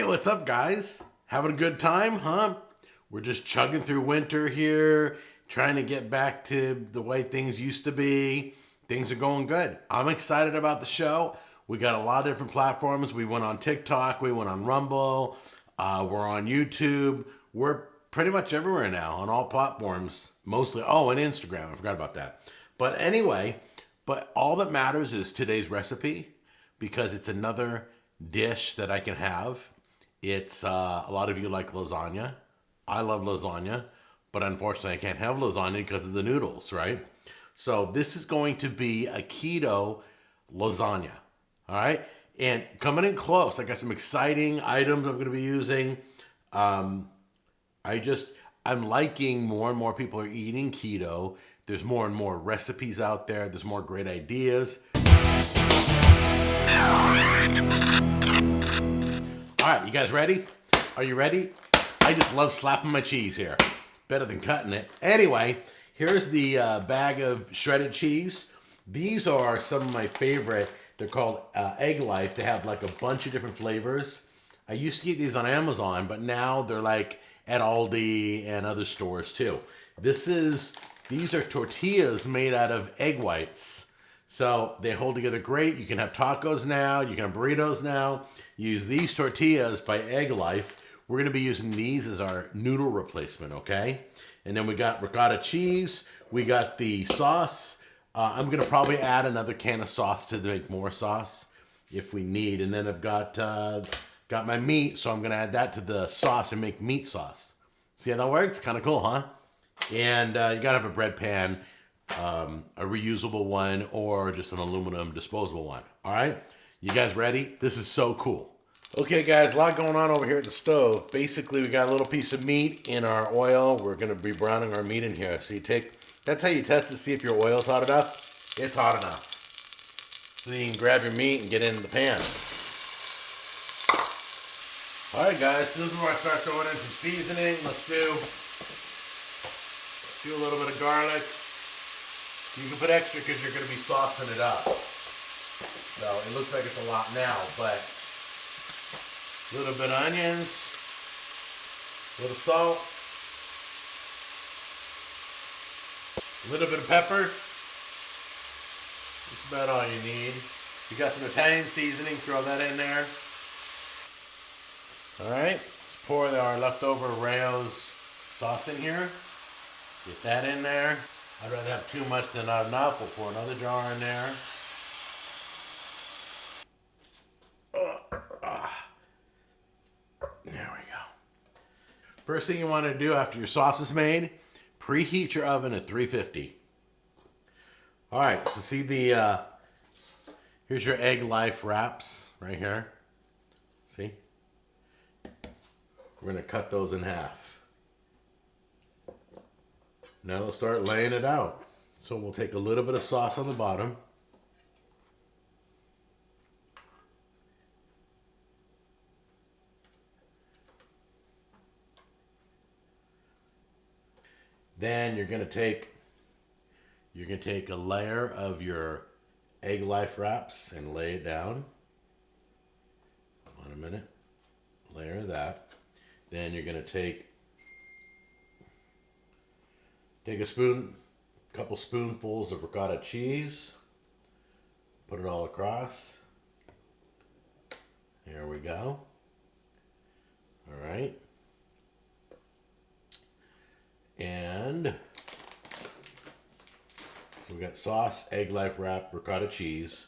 what's up, guys? Having a good time, huh? We're just chugging through winter here, trying to get back to the way things used to be. Things are going good. I'm excited about the show. We got a lot of different platforms. We went on TikTok, we went on Rumble, we're on YouTube. We're pretty much everywhere now on all platforms, mostly. Oh, and Instagram. I forgot about that. But anyway, all that matters is today's recipe because it's another dish that I can have. It's a lot of you like lasagna. I love lasagna, but unfortunately I can't have lasagna because of the noodles, right? So this is going to be a keto lasagna, all right? And coming in close, I got some exciting items I'm going to be using. I'm liking more and more people are eating keto. There's more and more recipes out there. There's more great ideas. All right, you guys ready? Are you ready? I just love slapping my cheese here. Better than cutting it. Anyway, here's the bag of shredded cheese. These are some of my favorite. They're called Egg Life. They have like a bunch of different flavors. I used to get these on Amazon, but now they're like at Aldi and other stores too. These are tortillas made out of egg whites. So they hold together great. You can have tacos now. You can have burritos now. Use these tortillas by Egg Life. We're going to be using these as our noodle replacement, okay? And then we got ricotta cheese. We got the sauce. I'm going to probably add another can of sauce to make more sauce if we need. And then I've got my meat, so I'm going to add that to the sauce and make meat sauce. See how that works? Kind of cool, huh? And you got to have a bread pan, a reusable one, or just an aluminum disposable one. All right? You guys ready? This is so cool. Okay, guys, a lot going on over here at the stove. Basically, we got a little piece of meat in our oil. We're going to be browning our meat in here. So that's how you test to see if your oil's hot enough. It's hot enough. So you can grab your meat and get it in the pan. All right, guys, so this is where I start throwing in some seasoning. Let's do a little bit of garlic. You can put extra because you're going to be saucing it up. So it looks like it's a lot now, but a little bit of onions, a little salt, a little bit of pepper. That's about all you need. You got some Italian seasoning, throw that in there. All right, let's pour our leftover Rayo's sauce in here. Get that in there. I'd rather have too much than not enough. We'll pour another jar in there. There we go. First thing you want to do after your sauce is made, preheat your oven at 350. All right, so see here's your Egg Life wraps right here. See? We're going to cut those in half. Now let's start laying it out. So we'll take a little bit of sauce on the bottom. Then you're going to take a layer of your Egg Life wraps and lay it down. Hold on a minute. Layer of that. Then you're going to take a couple spoonfuls of ricotta cheese. Put it all across. There we go. All right. And so we got sauce, Egg Life wrap, ricotta cheese.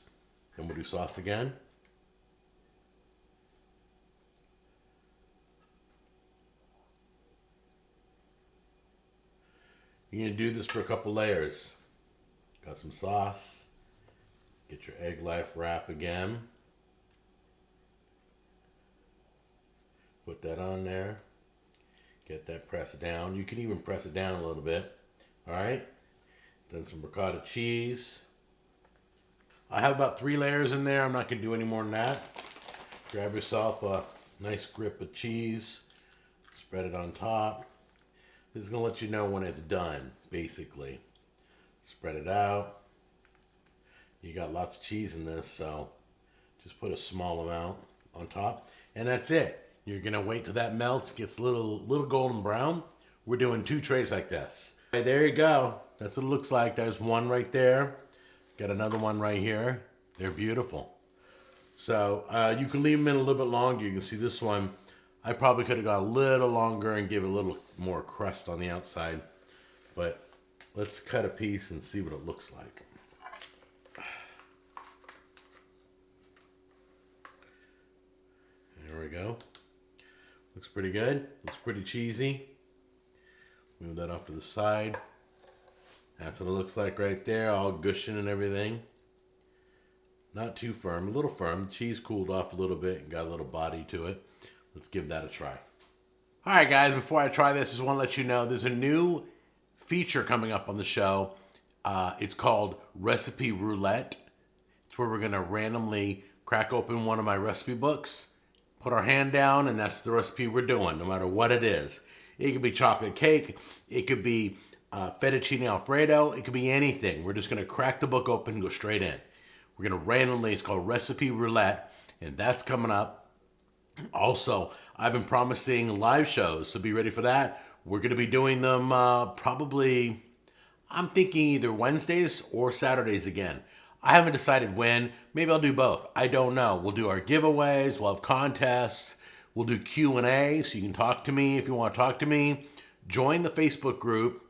And we'll do sauce again. You're going to do this for a couple layers. Got some sauce. Get your Egg Life wrap again. Put that on there. Get that pressed down. You can even press it down a little bit. All right. Then some ricotta cheese. I have about 3 layers in there. I'm not going to do any more than that. Grab yourself a nice grip of cheese. Spread it on top. This is going to let you know when it's done, basically. Spread it out. You got lots of cheese in this, so just put a small amount on top. And that's it. You're gonna wait till that melts, gets a little golden brown. We're doing 2 trays like this. Okay, there you go. That's what it looks like. There's one right there. Got another one right here. They're beautiful. So you can leave them in a little bit longer. You can see this one. I probably could have got a little longer and give it a little more crust on the outside. But let's cut a piece and see what it looks like. There we go. Looks pretty good. Looks pretty cheesy. Move that off to the side. That's what it looks like right there, all gushing and everything. Not too firm, a little firm. The cheese cooled off a little bit and got a little body to it. Let's give that a try. All right, guys, before I try this, I just want to let you know there's a new feature coming up on the show. It's called Recipe Roulette. It's where we're going to randomly crack open one of my recipe books, put our hand down, and that's the recipe we're doing, no matter what it is. It could be chocolate cake. It could be fettuccine Alfredo. It could be anything. We're just going to crack the book open and go straight in. We're going to randomly, it's called Recipe Roulette, and that's coming up. Also, I've been promising live shows, so be ready for that. We're going to be doing them probably, I'm thinking either Wednesdays or Saturdays again. I haven't decided when. Maybe I'll do both. I don't know. We'll do our giveaways. We'll have contests. We'll do Q&A, so you can talk to me if you want to talk to me. Join the Facebook group,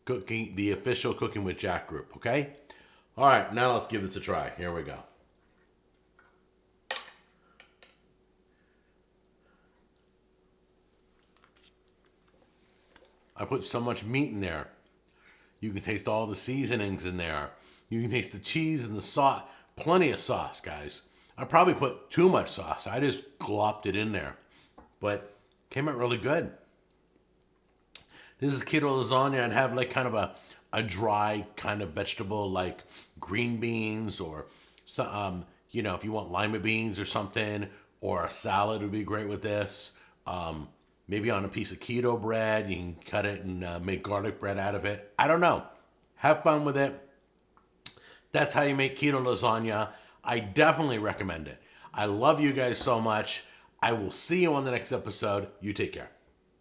the official Cooking with Jack group, okay? All right, now let's give this a try. Here we go. I put so much meat in there. You can taste all the seasonings in there. You can taste the cheese and the sauce. Plenty of sauce, guys. I probably put too much sauce. I just glopped it in there. But came out really good. This is keto lasagna and have like kind of a dry kind of vegetable like green beans or, you know, if you want lima beans or something, or a salad would be great with this. Maybe on a piece of keto bread, you can cut it and make garlic bread out of it. I don't know. Have fun with it. That's how you make keto lasagna. I definitely recommend it. I love you guys so much. I will see you on the next episode. You take care.